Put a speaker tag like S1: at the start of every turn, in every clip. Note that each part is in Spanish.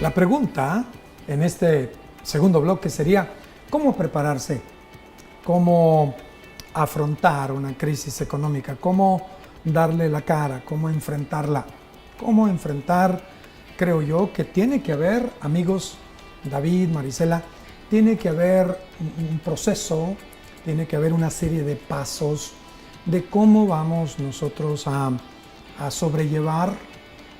S1: La pregunta en este segundo bloque sería, ¿cómo prepararse? ¿Cómo afrontar una crisis económica? ¿Cómo darle la cara? ¿Cómo enfrentarla? ¿Cómo enfrentar? Creo yo que tiene que haber, amigos, David, Marisela, tiene que haber un proceso, tiene que haber una serie de pasos de cómo vamos nosotros a sobrellevar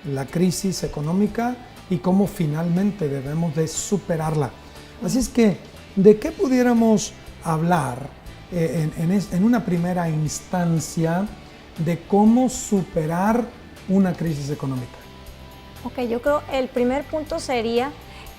S1: la crisis económica y cómo finalmente debemos de superarla. Así es que, ¿de qué pudiéramos hablar en una primera instancia de cómo superar una crisis económica?
S2: Ok, yo creo el primer punto sería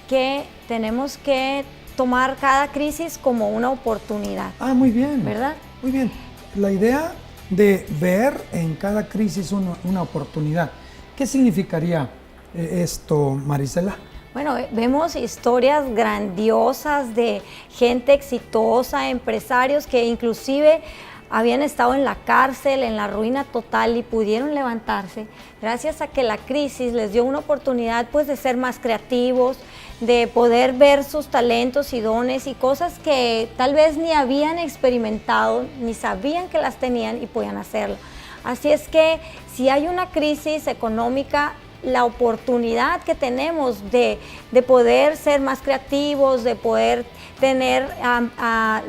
S2: que tenemos que tomar cada crisis como una oportunidad.
S1: Ah, muy bien.
S2: ¿Verdad?
S1: Muy bien. La idea de ver en cada crisis una oportunidad. ¿Qué significaría esto, Marisela?
S2: Bueno, vemos historias grandiosas de gente exitosa, empresarios que inclusive habían estado en la cárcel, en la ruina total y pudieron levantarse gracias a que la crisis les dio una oportunidad pues de ser más creativos, de poder ver sus talentos y dones y cosas que tal vez ni habían experimentado, ni sabían que las tenían y podían hacerlo. Así es que si hay una crisis económica, la oportunidad que tenemos de poder ser más creativos, de poder tener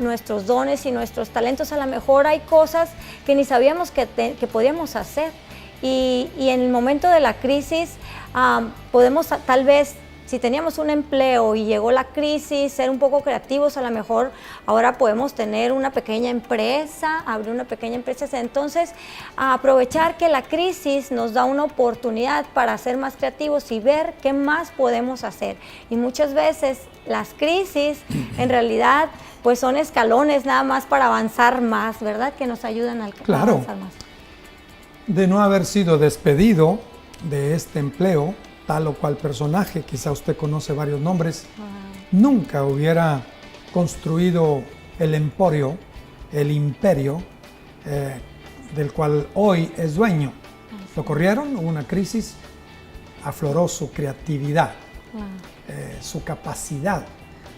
S2: nuestros dones y nuestros talentos, a lo mejor hay cosas que ni sabíamos que podíamos hacer. Y en el momento de la crisis podemos tal vez, si teníamos un empleo y llegó la crisis, ser un poco creativos, a lo mejor ahora podemos tener una pequeña empresa, abrir una pequeña empresa. Entonces, aprovechar que la crisis nos da una oportunidad para ser más creativos y ver qué más podemos hacer. Y muchas veces las crisis en realidad pues son escalones nada más para avanzar más, ¿verdad? Que nos ayudan a avanzar más.
S1: De no haber sido despedido de este empleo, tal o cual personaje, quizá usted conoce varios nombres, nunca hubiera construido el emporio, el imperio del cual hoy es dueño. Lo corrieron, hubo una crisis, afloró su creatividad, su capacidad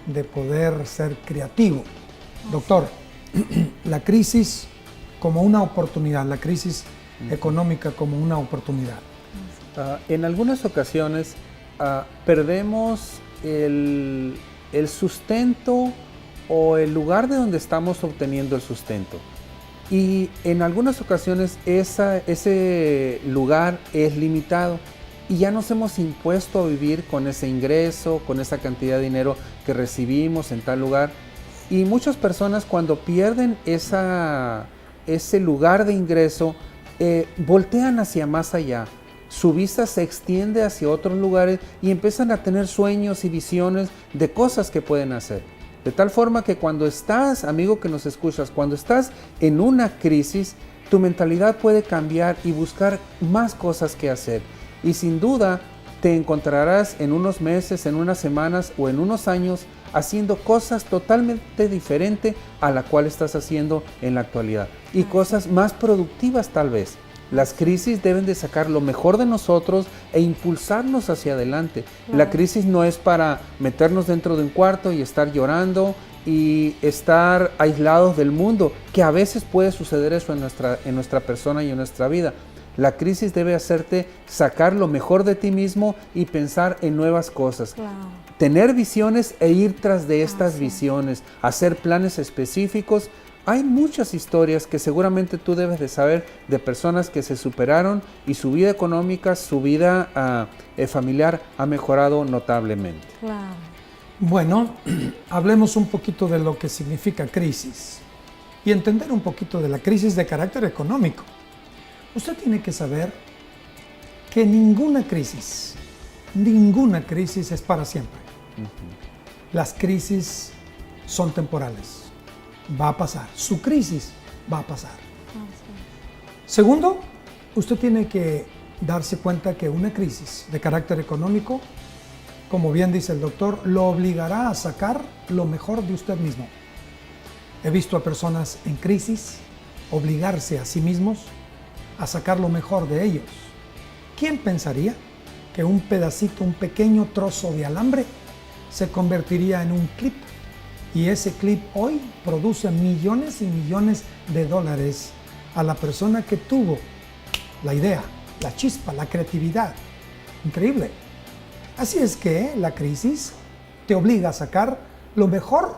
S1: de poder ser creativo. Doctor, la crisis como una oportunidad, la crisis económica como una oportunidad.
S3: En algunas ocasiones perdemos el sustento o el lugar de donde estamos obteniendo el sustento. Y en algunas ocasiones ese lugar es limitado y ya nos hemos impuesto a vivir con ese ingreso, con esa cantidad de dinero que recibimos en tal lugar. Y muchas personas cuando pierden ese lugar de ingreso, voltean hacia más allá. Su vista se extiende hacia otros lugares y empiezan a tener sueños y visiones de cosas que pueden hacer. De tal forma que cuando estás, amigo que nos escuchas, cuando estás en una crisis, tu mentalidad puede cambiar y buscar más cosas que hacer. Y sin duda te encontrarás en unos meses, en unas semanas o en unos años haciendo cosas totalmente diferentes a la cual estás haciendo en la actualidad. Y cosas más productivas tal vez. Las crisis deben de sacar lo mejor de nosotros e impulsarnos hacia adelante. La crisis no es para meternos dentro de un cuarto y estar llorando y estar aislados del mundo, que a veces puede suceder eso en nuestra persona y en nuestra vida. La crisis debe hacerte sacar lo mejor de ti mismo y pensar en nuevas cosas. Tener visiones e ir tras de estas visiones, hacer planes específicos. Hay muchas historias que seguramente tú debes de saber de personas que se superaron y su vida económica, su vida familiar ha mejorado notablemente.
S1: Bueno, hablemos un poquito de lo que significa crisis y entender un poquito de la crisis de carácter económico. Usted tiene que saber que ninguna crisis es para siempre. Las crisis son temporales. Va a pasar, su crisis va a pasar. Segundo, usted tiene que darse cuenta que una crisis de carácter económico, como bien dice el doctor, lo obligará a sacar lo mejor de usted mismo. He visto a personas en crisis obligarse a sí mismos a sacar lo mejor de ellos. ¿Quién pensaría que un pedacito, un pequeño trozo de alambre se convertiría en un clip. Y ese clip hoy produce millones y millones de dólares a la persona que tuvo la idea, la chispa, la creatividad. Increíble. Así es que la crisis te obliga a sacar lo mejor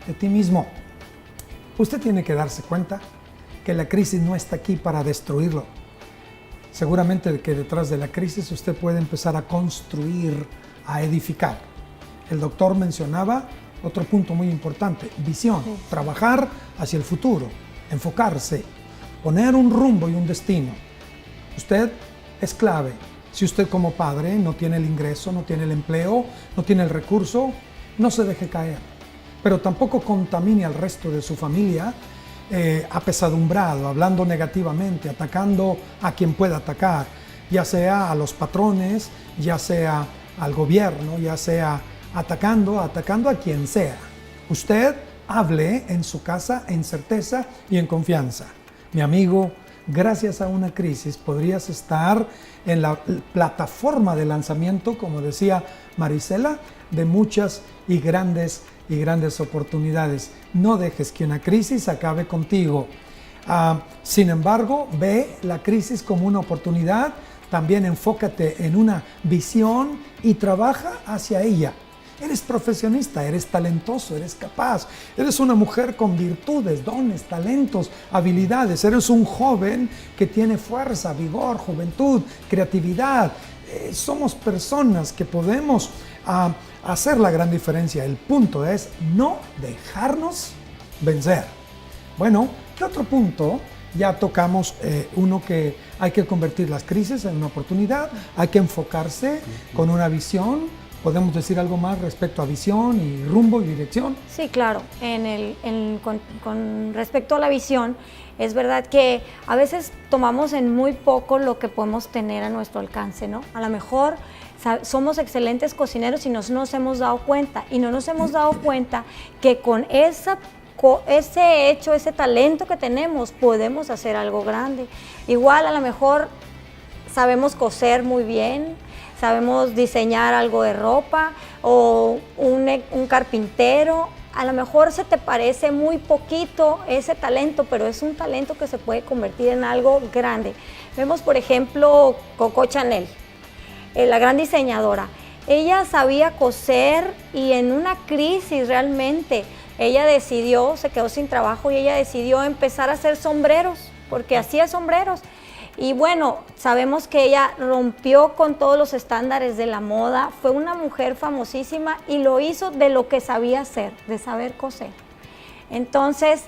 S1: de ti mismo. Usted tiene que darse cuenta que la crisis no está aquí para destruirlo. Seguramente que detrás de la crisis usted puede empezar a construir, a edificar. El doctor mencionaba otro punto muy importante, visión, trabajar hacia el futuro, enfocarse, poner un rumbo y un destino. Usted es clave. Si usted como padre no tiene el ingreso, no tiene el empleo, no tiene el recurso, no se deje caer. Pero tampoco contamine al resto de su familia apesadumbrado, hablando negativamente, atacando a quien pueda atacar, ya sea a los patrones, ya sea al gobierno, ya sea atacando a quien sea. Usted hable en su casa en certeza y en confianza. Mi amigo, gracias a una crisis podrías estar en la plataforma de lanzamiento, como decía Marisela, de muchas y grandes oportunidades. No dejes que una crisis acabe contigo. Sin embargo, ve la crisis como una oportunidad. También enfócate en una visión y trabaja hacia ella. Eres profesionista, eres talentoso, eres capaz, eres una mujer con virtudes, dones, talentos, habilidades, eres un joven que tiene fuerza, vigor, juventud, creatividad. Somos personas que podemos hacer la gran diferencia. El punto es no dejarnos vencer. Bueno, ¿qué otro punto? Ya tocamos uno que hay que convertir las crisis en una oportunidad, hay que enfocarse con una visión. ¿Podemos decir algo más respecto a visión y rumbo y dirección?
S2: Sí, claro. Con respecto a la visión, es verdad que a veces tomamos en muy poco lo que podemos tener a nuestro alcance, ¿no? A lo mejor somos excelentes cocineros y no nos hemos dado cuenta. Y no nos hemos dado cuenta que con ese hecho, ese talento que tenemos, podemos hacer algo grande. Igual a lo mejor sabemos coser muy bien, sabemos diseñar algo de ropa o un carpintero. A lo mejor se te parece muy poquito ese talento, pero es un talento que se puede convertir en algo grande. Vemos, por ejemplo, Coco Chanel, la gran diseñadora. Ella sabía coser y en una crisis realmente ella decidió, se quedó sin trabajo y ella decidió empezar a hacer sombreros, porque hacía sombreros. Y bueno, sabemos que ella rompió con todos los estándares de la moda, fue una mujer famosísima y lo hizo de lo que sabía hacer, de saber coser. Entonces,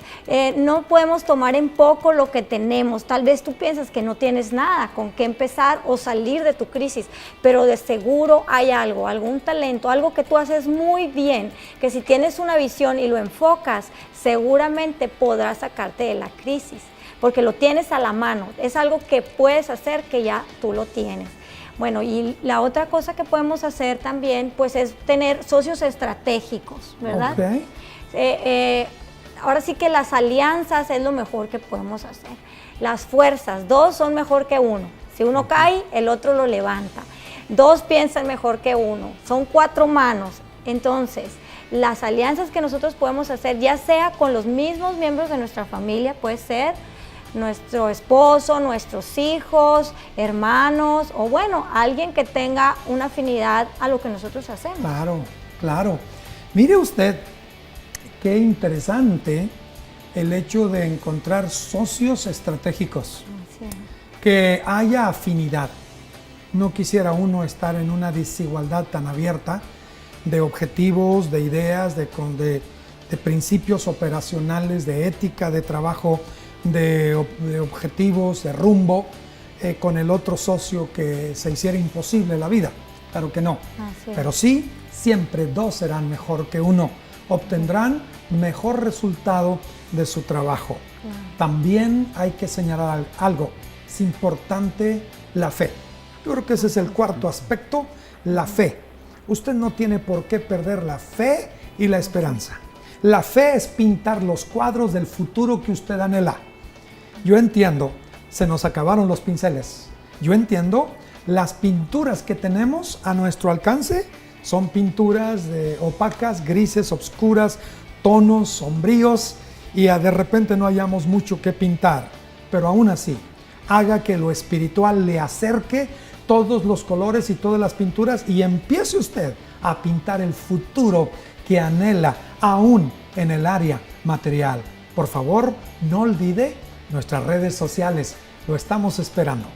S2: no podemos tomar en poco lo que tenemos. Tal vez tú piensas que no tienes nada con qué empezar o salir de tu crisis, pero de seguro hay algo, algún talento, algo que tú haces muy bien, que si tienes una visión y lo enfocas, seguramente podrás sacarte de la crisis, porque lo tienes a la mano, es algo que puedes hacer que ya tú lo tienes. Bueno, y la otra cosa que podemos hacer también, pues es tener socios estratégicos, ¿verdad? Okay. Ahora sí que las alianzas es lo mejor que podemos hacer. Las fuerzas, dos son mejor que uno. Si uno cae, el otro lo levanta. Dos piensan mejor que uno. Son cuatro manos. Entonces, las alianzas que nosotros podemos hacer, ya sea con los mismos miembros de nuestra familia, puede ser nuestro esposo, nuestros hijos, hermanos, o bueno, alguien que tenga una afinidad a lo que nosotros hacemos.
S1: Claro, claro. Mire usted, qué interesante el hecho de encontrar socios estratégicos, que haya afinidad. No quisiera uno estar en una desigualdad tan abierta de objetivos, de ideas, de principios operacionales, de ética, de trabajo, de objetivos, de rumbo, con el otro socio que se hiciera imposible la vida. Claro que no. Pero sí, siempre dos serán mejor que uno. Obtendrán mejor resultado de su trabajo. También hay que señalar algo, es importante la fe. Yo creo que ese es el cuarto aspecto, la fe. Usted no tiene por qué perder la fe y la esperanza. La fe es pintar los cuadros del futuro que usted anhela. Yo entiendo, se nos acabaron los pinceles. Yo entiendo, las pinturas que tenemos a nuestro alcance son pinturas opacas, grises, oscuras, tonos sombríos, y de repente no hayamos mucho que pintar. Pero aún así, haga que lo espiritual le acerque todos los colores y todas las pinturas, y empiece usted a pintar el futuro que anhela aún en el área material. Por favor, no olvide nuestras redes sociales. Lo estamos esperando.